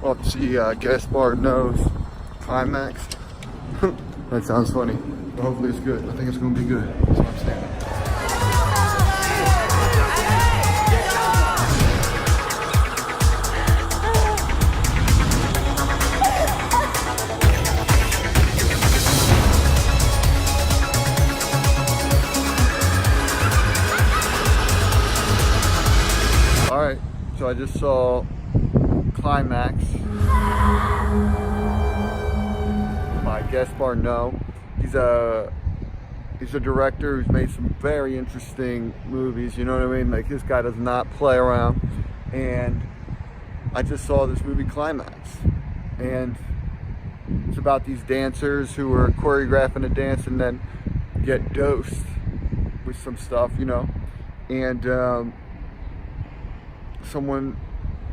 Well, see, Gaspar knows Climax. That sounds funny. But hopefully it's good. I think it's going to be good. That's what I'm saying. Alright, so I just saw Climax by Gaspar Noé. He's a director who's made some very interesting movies, you know what I mean? Like, this guy does not play around. And I just saw this movie Climax. And it's about these dancers who are choreographing a dance and then get dosed with some stuff, you know? And someone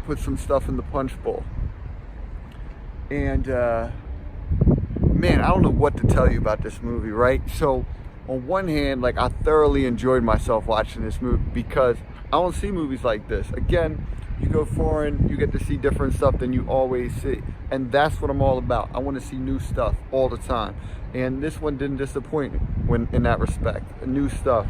put some stuff in the punch bowl. And man, I don't know what to tell you about this movie, right? So on one hand, like, I thoroughly enjoyed myself watching this movie because I don't see movies like this. Again, you go foreign, you get to see different stuff than you always see. And that's what I'm all about. I want to see new stuff all the time. And this one didn't disappoint me in that respect. New stuff.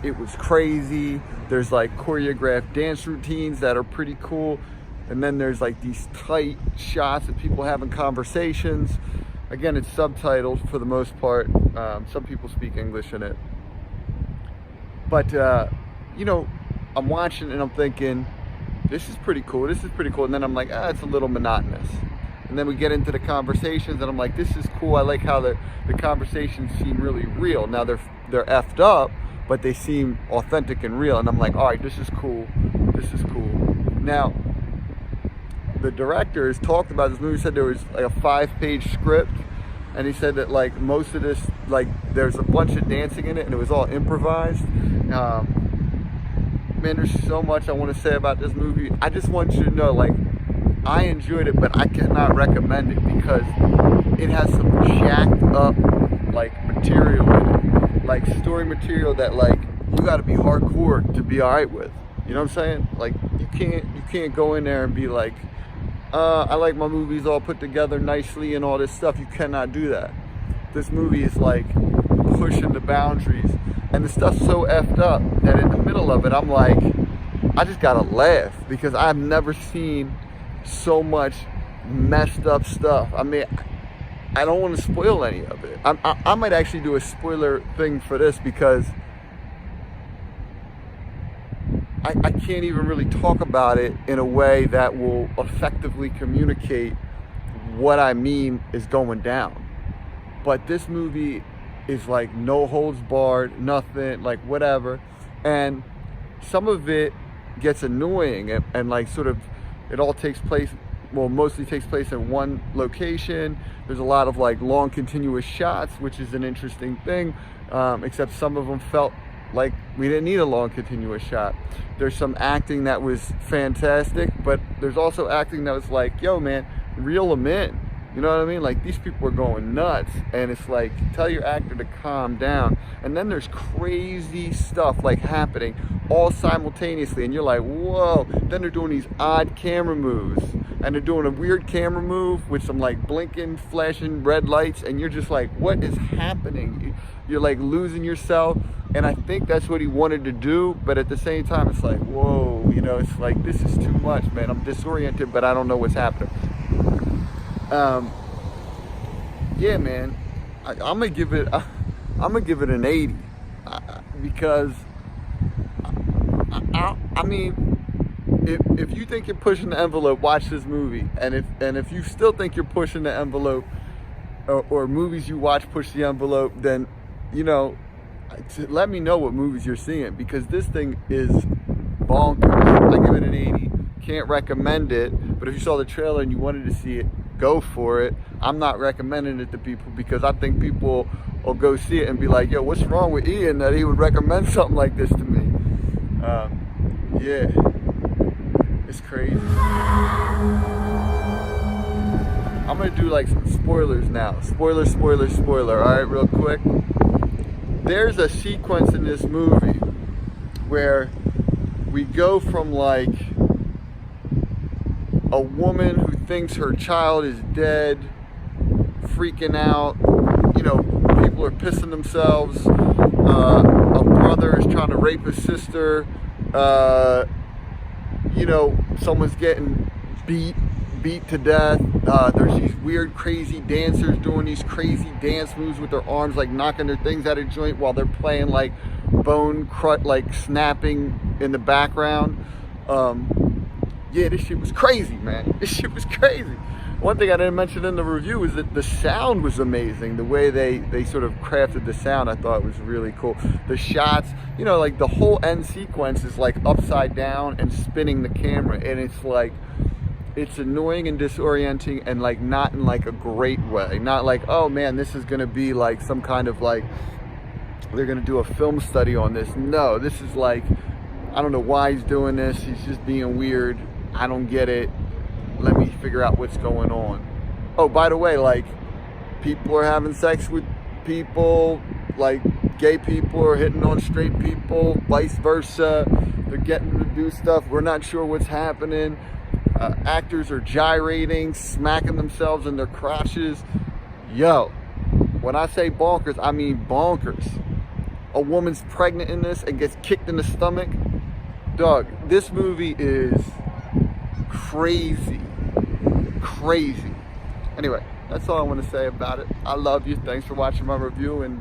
It was crazy. There's like choreographed dance routines that are pretty cool. And then there's like these tight shots of people having conversations. Again, it's subtitled for the most part. Some people speak English in it. But, you know, I'm watching and I'm thinking, this is pretty cool. This is pretty cool. And then I'm like, it's a little monotonous. And then we get into the conversations and I'm like, this is cool. I like how the conversations seem really real. Now they're effed up, but they seem authentic and real. And I'm like, all right, this is cool. This is cool. Now, the director has talked about this movie, said there was like a 5-page script. And he said that like most of this, like there's a bunch of dancing in it and it was all improvised. Man, there's so much I want to say about this movie. I just want you to know, like, I enjoyed it, but I cannot recommend it because it has some jacked up, like, material in it. Like, story material that, like, you got to be hardcore to be all right with. You know what I'm saying? Like, you can't go in there and be like, I like my movies all put together nicely and all this stuff. You cannot do that. This movie is, like, pushing the boundaries. And the stuff's so effed up that in the middle of it, I'm like, I just gotta laugh because I've never seen so much messed up stuff. I mean, I don't want to spoil any of it. I might actually do a spoiler thing for this because I can't even really talk about it in a way that will effectively communicate what I mean is going down. But this movie is like no holds barred, nothing, like whatever. And some of it gets annoying and like sort of, it all takes place, well, mostly takes place in one location. There's a lot of like long continuous shots, which is an interesting thing, except some of them felt like we didn't need a long continuous shot. There's some acting that was fantastic, but there's also acting that was like, yo man, reel them in. You know what I mean? Like, these people are going nuts, and it's like, tell your actor to calm down. And then there's crazy stuff like happening all simultaneously, and you're like, whoa. Then they're doing these odd camera moves, and they're doing a weird camera move with some like blinking, flashing red lights, and you're just like, what is happening? You're like losing yourself. And I think that's what he wanted to do, but at the same time, it's like, whoa, you know, it's like, this is too much, man. I'm disoriented, but I don't know what's happening. Yeah, man, I'm gonna give it an 80 because I mean, if you think you're pushing the envelope, watch this movie, and if you still think you're pushing the envelope, or movies you watch push the envelope, then you know, let me know what movies you're seeing because this thing is bonkers. I give it an 80. Can't recommend it, but if you saw the trailer and you wanted to see it, go for it. I'm not recommending it to people because I think people will go see it and be like, yo, what's wrong with Ian that he would recommend something like this to me? Yeah, it's crazy. I'm gonna do like some spoilers now. Spoiler, all right, real quick. There's a sequence in this movie where we go from like a woman who thinks her child is dead, freaking out. You know, people are pissing themselves. A brother is trying to rape his sister. You know, someone's getting beat to death. There's these weird, crazy dancers doing these crazy dance moves with their arms, like knocking their things out of joint while they're playing like bone crut, like snapping in the background. Yeah, this shit was crazy, man. This shit was crazy. One thing I didn't mention in the review is that the sound was amazing. The way they sort of crafted the sound, I thought was really cool. The shots, you know, like the whole end sequence is like upside down and spinning the camera, and it's like, it's annoying and disorienting, and like not in like a great way. Not like, oh man, this is gonna be like some kind of like, they're gonna do a film study on this. No, this is like, I don't know why he's doing this. He's just being weird. I don't get it. Let me figure out what's going on. Oh, by the way, like, people are having sex with people, like gay people are hitting on straight people, vice versa. They're getting to do stuff. We're not sure what's happening. Actors are gyrating, smacking themselves in their crotches. Yo, when I say bonkers, I mean bonkers. A woman's pregnant in this and gets kicked in the stomach. Dog, this movie is crazy. Crazy. Anyway, that's all I want to say about it. I love you. Thanks for watching my review, and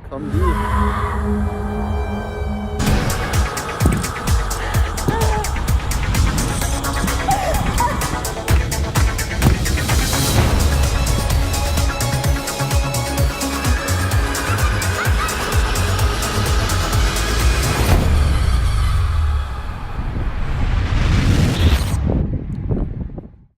come do it.